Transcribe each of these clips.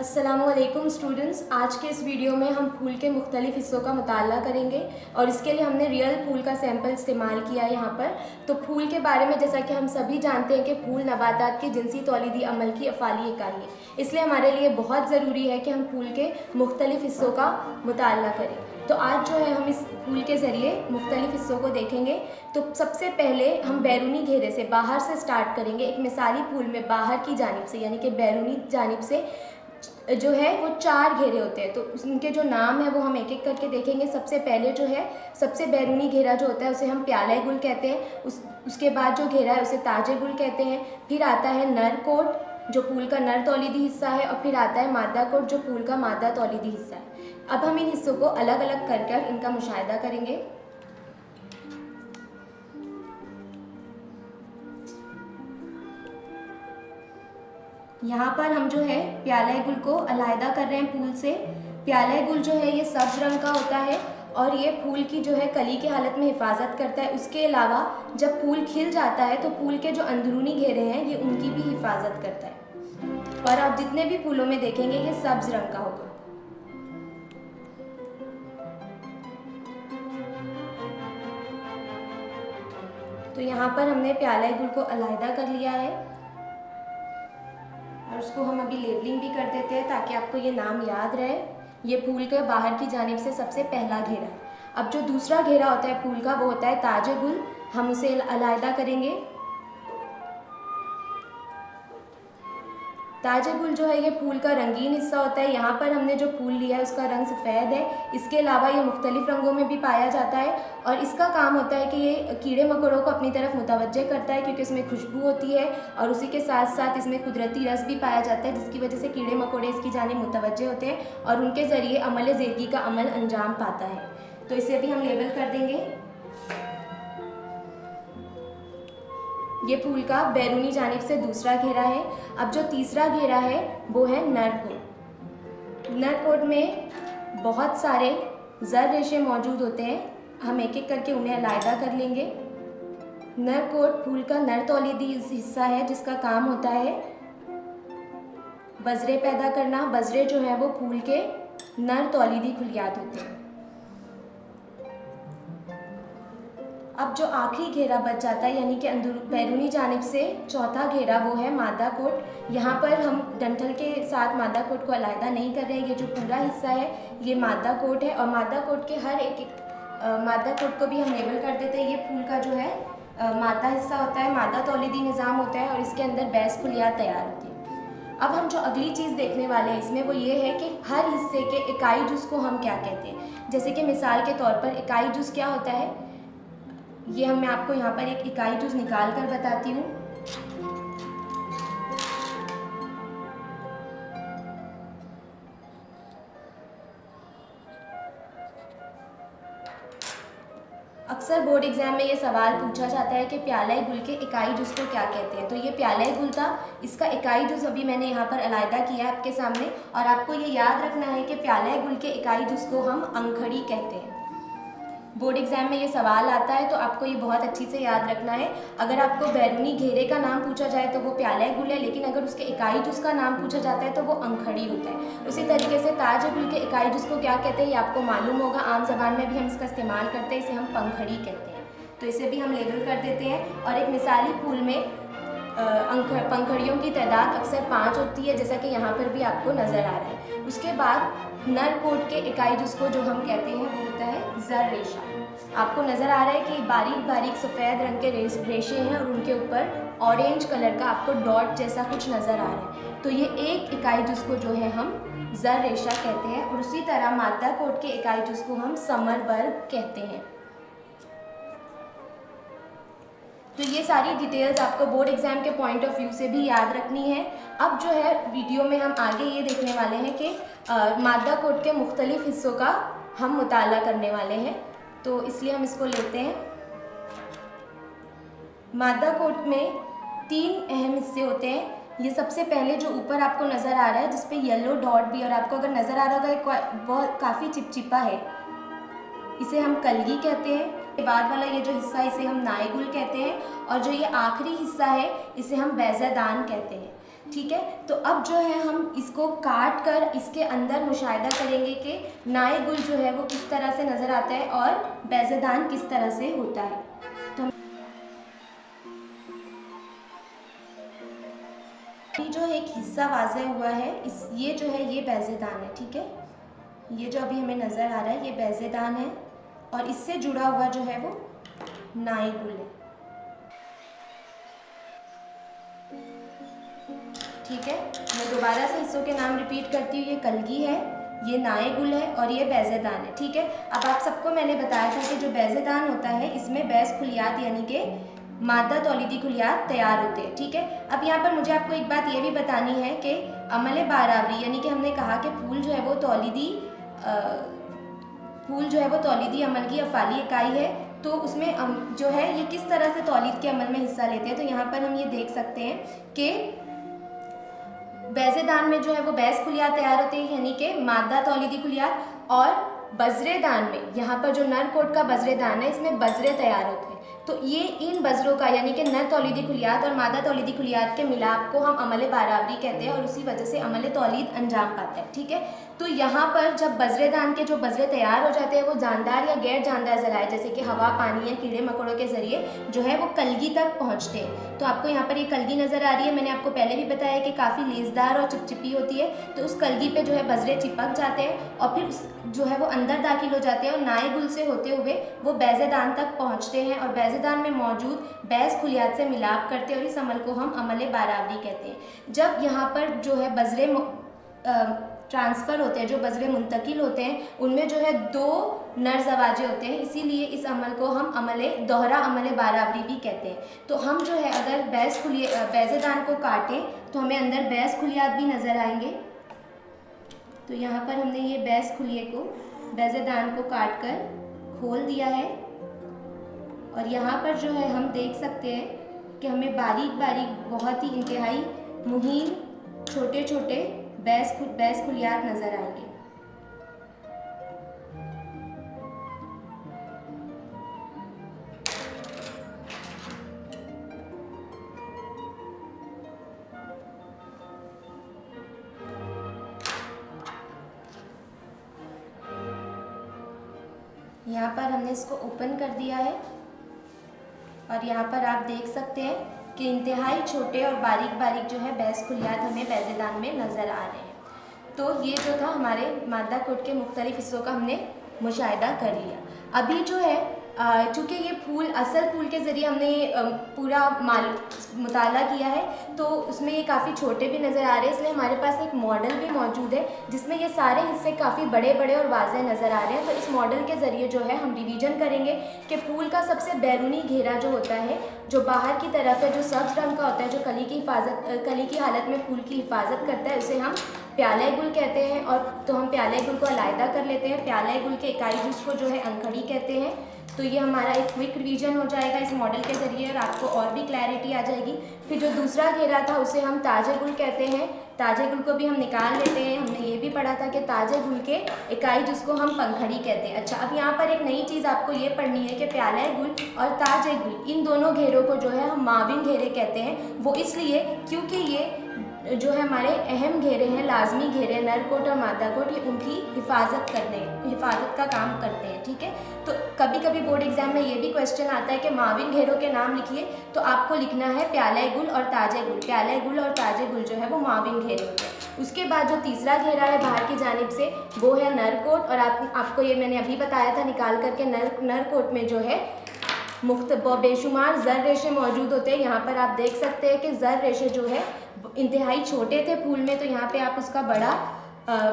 अस्सलामुअलैकुम स्टूडेंट्स, आज के इस वीडियो में हम फूल के मुख्तलिफ़ हिस्सों का मुताला करेंगे और इसके लिए हमने रियल फूल का सैंपल इस्तेमाल किया है यहाँ पर। तो फूल के बारे में जैसा कि हम सभी जानते हैं कि फूल नबातात के जिनसी तौलीदी अमल की अफ़ाली इकाई है, इसलिए हमारे लिए बहुत ज़रूरी है कि हम फूल के मुख्तलिफ़ हिस्सों का मुताला करें। तो आज जो है हम इस फूल के ज़रिए मुख्तलिफ़ हिस्सों को देखेंगे। तो सबसे पहले हम बैरूनी घेरे से बाहर से स्टार्ट करेंगे। एक मिसाली फूल में बाहर की जानिब से यानी कि बैरूनी जानिब से जो है वो 4 घेरे होते हैं, तो उनके जो नाम है वो हम एक एक करके देखेंगे। सबसे पहले जो है सबसे बैरूनी घेरा जो होता है उसे हम प्याला गुल कहते हैं। उसके बाद जो घेरा है उसे ताजे गुल कहते हैं। फिर आता है नर कोट जो फूल का नर तौलीदी हिस्सा है, और फिर आता है मादा कोट जो फूल का मादा तौलीदी हिस्सा है। अब हम इन हिस्सों को अलग अलग कर इनका मुशाहिदा करेंगे। यहाँ पर हम जो है प्याला गुल को अलहदा कर रहे हैं फूल से। प्याला गुल जो है ये सब्ज रंग का होता है और ये फूल की जो है कली की हालत में हिफाजत करता है। उसके अलावा जब फूल खिल जाता है तो फूल के जो अंदरूनी घेरे हैं ये उनकी भी हिफाजत करता है। और आप जितने भी फूलों में देखेंगे ये सब्ज रंग का होगा। तो यहाँ पर हमने प्याला गुल को अलहदा कर लिया है और उसको हम अभी लेबलिंग भी कर देते हैं ताकि आपको ये नाम याद रहे। ये फूल के बाहर की जानिब से सबसे पहला घेरा है। अब जो दूसरा घेरा होता है फूल का वो होता है ताजे गुल, हम उसे अलहदा करेंगे। ताजे गुल जो है ये फूल का रंगीन हिस्सा होता है। यहाँ पर हमने जो फूल लिया है उसका रंग सफ़ेद है। इसके अलावा ये मुख्तलिफ़ रंगों में भी पाया जाता है और इसका काम होता है कि ये कीड़े मकोड़ों को अपनी तरफ मुतवज्जे करता है क्योंकि इसमें खुशबू होती है और उसी के साथ साथ इसमें कुदरती रस भी पाया जाता है, जिसकी वजह से कीड़े मकोड़े इसकी जानिब मुतवज्जे होते हैं और उनके ज़रिए अमल ज़ेरगी का अमल अंजाम पाता है। तो इसे भी हम लेबल कर देंगे। ये फूल का बैरूनी जानिब से दूसरा घेरा है। अब जो तीसरा घेरा है वो है नर कोट। नर कोट में बहुत सारे ज़र रेशे मौजूद होते हैं, हम एक एक करके उन्हें अलहदा कर लेंगे। नर कोट फूल का नर तौलीदी हिस्सा है जिसका काम होता है बजरे पैदा करना। बजरे जो है वो फूल के नर तौलीदी खुलियात होते हैं। अब जो आखिरी घेरा बच जाता है यानी कि बैरूनी जानिब से चौथा घेरा वो है मादा कोट। यहाँ पर हम डंठल के साथ मादा कोट को अलहदा नहीं कर रहे हैं। ये जो पूरा हिस्सा है ये मादा कोट है और मादा कोट के हर एक मादा कोट को भी हम लेबल कर देते हैं। ये फूल का जो है मादा हिस्सा होता है, मादा तौलीदी निज़ाम होता है और इसके अंदर बैस फुलियात तैयार होती है। अब हम जो अगली चीज़ देखने वाले हैं इसमें वो ये है कि हर हिस्से के इकाई जुज़ को हम क्या कहते हैं। जैसे कि मिसाल के तौर पर इकाई जुज़ क्या होता है, ये मैं आपको यहाँ पर एक इकाई जुज़ निकाल कर बताती हूँ। अक्सर बोर्ड एग्जाम में ये सवाल पूछा जाता है कि प्याला गुल के इकाई जुज़ को क्या कहते हैं। तो ये प्याला गुल था, इसका इकाई जुज़ अभी मैंने यहाँ पर अलहदा किया है आपके सामने। और आपको ये याद रखना है कि प्याला गुल के इकाई जुज़ को हम अंखड़ी कहते हैं। बोर्ड एग्जाम में ये सवाल आता है तो आपको ये बहुत अच्छी से याद रखना है। अगर आपको बैरूनी घेरे का नाम पूछा जाए तो वो प्याला गुल है, लेकिन अगर उसके इकाई जुज़ का नाम पूछा जाता है तो वो अंखड़ी होता है। उसी तरीके से ताजे गुल के इकाई जुज़ को क्या कहते हैं ये आपको मालूम होगा, आम ज़बान में भी हम इसका इस्तेमाल करते हैं, इसे हम पंखड़ी कहते हैं। तो इसे भी हम लेबल कर देते हैं। और एक मिसाली फूल में पंखड़ियों की तादाद अक्सर 5 होती है, जैसा कि यहाँ पर भी आपको नज़र आ रहा है। उसके बाद नर कोट के इकाई जुज़ को जो हम कहते हैं वो होता है ज़र रेशा। आपको नज़र आ रहा है कि बारीक बारीक सफ़ेद रंग के रेशे हैं और उनके ऊपर ऑरेंज कलर का आपको डॉट जैसा कुछ नज़र आ रहा है। तो ये एक इकाई जुज़ को जो है हम ज़र रेशा कहते हैं। और उसी तरह मादा कोट के इकाई जुज़ को हम समर वर्ग कहते हैं। तो ये सारी डिटेल्स आपको बोर्ड एग्ज़ाम के पॉइंट ऑफ व्यू से भी याद रखनी है। अब जो है वीडियो में हम आगे ये देखने वाले हैं कि मादा कोट के मुख्तलिफ़ हिस्सों का हम मुताला करने वाले हैं, तो इसलिए हम इसको लेते हैं। मादा कोट में 3 अहम हिस्से होते हैं। ये सबसे पहले जो ऊपर आपको नज़र आ रहा है जिस पे येलो डॉट भी, और आपको अगर नज़र आ रहा होगा बहुत काफ़ी चिपचिपा है, इसे हम कलगी कहते हैं। बाद वाला ये जो हिस्सा है इसे हम नायगुल कहते हैं और जो ये आखिरी हिस्सा है इसे हम बैज़ादान कहते हैं। ठीक है। तो अब जो है हम इसको काट कर इसके अंदर मुशाहिदा करेंगे कि नाए गुल जो है वो किस तरह से नज़र आता है और बैज़ेदान किस तरह से होता है। तो ये जो एक हिस्सा वाज़ेह हुआ है ये जो है ये बैज़ेदान है, ठीक है। ये जो अभी हमें नज़र आ रहा है ये बैज़ेदान है और इससे जुड़ा हुआ जो है वो नाए गुल है, ठीक है। मैं दोबारा से हिस्सों के नाम रिपीट करती हूँ। ये कलगी है, ये नाए गुल है और ये बैज़ेदान है, ठीक है। अब आप सबको मैंने बताया था कि जो बैज़ेदान होता है इसमें बैज़ खुलियात यानी कि मादा तौलीदी खुलियात तैयार होते हैं, ठीक है। अब यहाँ पर मुझे आपको एक बात ये भी बतानी है कि अमल बारावरी यानी कि हमने कहा कि फूल जो है वो तौलीदी अमल की अफ़ाली इकाई है, तो उसमें जो है ये किस तरह से तौलीद के अमल में हिस्सा लेते हैं। तो यहाँ पर हम ये देख सकते हैं कि बैज़ेदान में जो है वो बैज़ खुलियात तैयार होते हैं यानी कि मादा तौलीदी खुलियात, और बज़रेदान में यहाँ पर जो नर कोट का बज़रेदान है इसमें बज़रे तैयार होते हैं। तो ये इन बज़रों का यानी कि नर तौलीदी खुलियात और मादा तौलीदी खुलियात के मिलाप को हम अमल बारावरी कहते हैं और उसी वजह से अमल तौलीद अंजाम पाता है, ठीक है। तो यहाँ पर जब बज़रेदान के जो बज़रे तैयार हो जाते हैं वो जानदार या गैर जानदार ज़राए जैसे कि हवा, पानी या कीड़े मकोड़ों के ज़रिए जो है वो कलगी तक पहुँचते हैं। तो आपको यहाँ पर ये कलगी नज़र आ रही है। मैंने आपको पहले भी बताया कि काफ़ी लेसदार और चिपचिपी होती है, तो उस कलगी पे जो है बज़रे चिपक जाते हैं और फिर जो है वो अंदर दाखिल हो जाते हैं और नाए गुल से होते हुए वो बैज़ेदान तक पहुँचते हैं और बैज़ेदान में मौजूद बैज़ खुलियात से मिलाप करते हैं और इस अमल को हम अमल बारावरी कहते हैं। जब यहाँ पर जो है बज़रे ट्रांसफ़र होते हैं, जो बज़रे मुंतकिल होते हैं, उनमें जो है 2 नर ज़वाजे होते हैं, इसीलिए इस अमल को हम दोहरा अमल बारावरी भी कहते हैं। तो हम जो है अगर बैज़ेदान को काटें तो हमें अंदर बैज़ खुलियात भी नज़र आएंगे। तो यहाँ पर हमने ये बैज़ेदान को काट कर खोल दिया है और यहाँ पर जो है हम देख सकते हैं कि हमें बारीक बारीक बहुत ही इंतहाई मुहीन छोटे छोटे बैज़ खुलियात नज़र आएंगे। यहाँ पर हमने इसको ओपन कर दिया है और यहाँ पर आप देख सकते हैं कि इंतहाई छोटे और बारीक बारीक जो है बैज़ खुलियात हमें बैज़ेदान में नज़र आ रहे हैं। तो ये जो था हमारे मादा कोट के मुख्तलिफ हिस्सों का हमने मुशाहिदा कर लिया। अभी जो है चूँकि ये असल फूल के ज़रिए हमने पूरा मुताला किया है तो उसमें ये काफ़ी छोटे भी नज़र आ रहे हैं, इसलिए हमारे पास एक मॉडल भी मौजूद है जिसमें ये सारे हिस्से काफ़ी बड़े बड़े और वाज़ेह नज़र आ रहे हैं। तो इस मॉडल के ज़रिए जो है हम रिवीजन करेंगे कि फूल का सबसे बैरूनी घेरा जो होता है, जो बाहर की तरफ है, जो सब्ज़ रंग का होता है, जो कली की हालत में फूल की हिफाजत करता है, उसे हम प्याले गुल कहते हैं। और तो हम प्याले गुल को अलहदा कर लेते हैं। प्याले गुल के इकाई जुज़ को जो है अंखड़ी कहते हैं। तो ये हमारा एक क्विक रिवीजन हो जाएगा इस मॉडल के ज़रिए और आपको और भी क्लैरिटी आ जाएगी। फिर जो दूसरा घेरा था उसे हम ताजे गुल कहते हैं। ताजे गुल को भी हम निकाल लेते हैं। हमने ये भी पढ़ा था कि ताजे गुल के इकाई जिसको हम पंखड़ी कहते हैं। अच्छा, अब यहाँ पर एक नई चीज़ आपको ये पढ़नी है कि प्याले गुल और ताजे गुल इन दोनों घेरों को जो है हम माविन घेरे कहते हैं। वो इसलिए क्योंकि ये जो है हमारे अहम घेरे हैं, लाजमी घेरे, नर कोट और मादा कोट, ये उनकी हिफाजत का काम करते हैं, ठीक है। तो कभी कभी बोर्ड एग्जाम में ये भी क्वेश्चन आता है कि माविन घेरों के नाम लिखिए, तो आपको लिखना है प्याले गुल और ताजे गुल। प्याले गुल और ताजे गुल जो है वो माविन घेरे होते हैं। उसके बाद जो तीसरा घेरा है बाहर की जानिब से वो है नर कोट, और आपको ये मैंने अभी बताया था निकाल करके, नर कोट में जो है बेशुमार ज़र रेशे मौजूद होते हैं। यहाँ पर आप देख सकते हैं कि ज़र रेशे जो है इंतहाई छोटे थे फूल में, तो यहाँ पे आप उसका बड़ा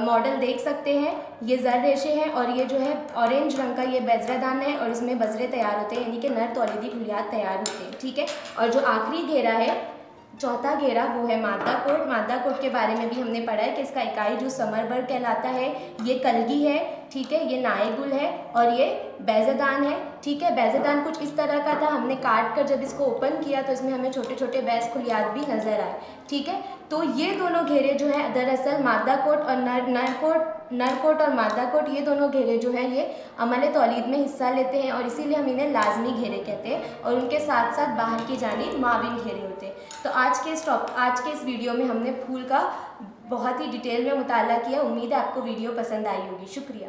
मॉडल देख सकते हैं। ये ज़र रेशे हैं और ये जो है ऑरेंज रंग का ये बैज़रेदान है और इसमें बज़रे तैयार होते हैं, यानी कि नर तौलीदी खुलियात तैयार होते हैं, ठीक है। और जो आखिरी घेरा है, चौथा घेरा, वो है मादा कोट। मादा कोट के बारे में भी हमने पढ़ा है कि इसका इकाई जो समरबर कहलाता है, ये कलगी है, ठीक है, ये नाए गुल है और ये बैज़ेदान है, ठीक है। बैज़ेदान कुछ इस तरह का था, हमने काट कर जब इसको ओपन किया तो इसमें हमें छोटे छोटे बैज़ खुलियात भी नज़र आए, ठीक है। तो ये दोनों घेरे जो हैं दरअसल मादा कोट और नर कोट नर कोट और मादा कोट ये दोनों घेरे जो हैं ये अमल तौलीद में हिस्सा लेते हैं और इसीलिए हम इन्हें लाजमी घेरे कहते हैं और उनके साथ साथ बाहर की जानिब माविन घेरे होते हैं। तो आज के इस वीडियो में हमने फूल का बहुत ही डिटेल में मुताला किया। उम्मीद है आपको वीडियो पसंद आई होगी। शुक्रिया।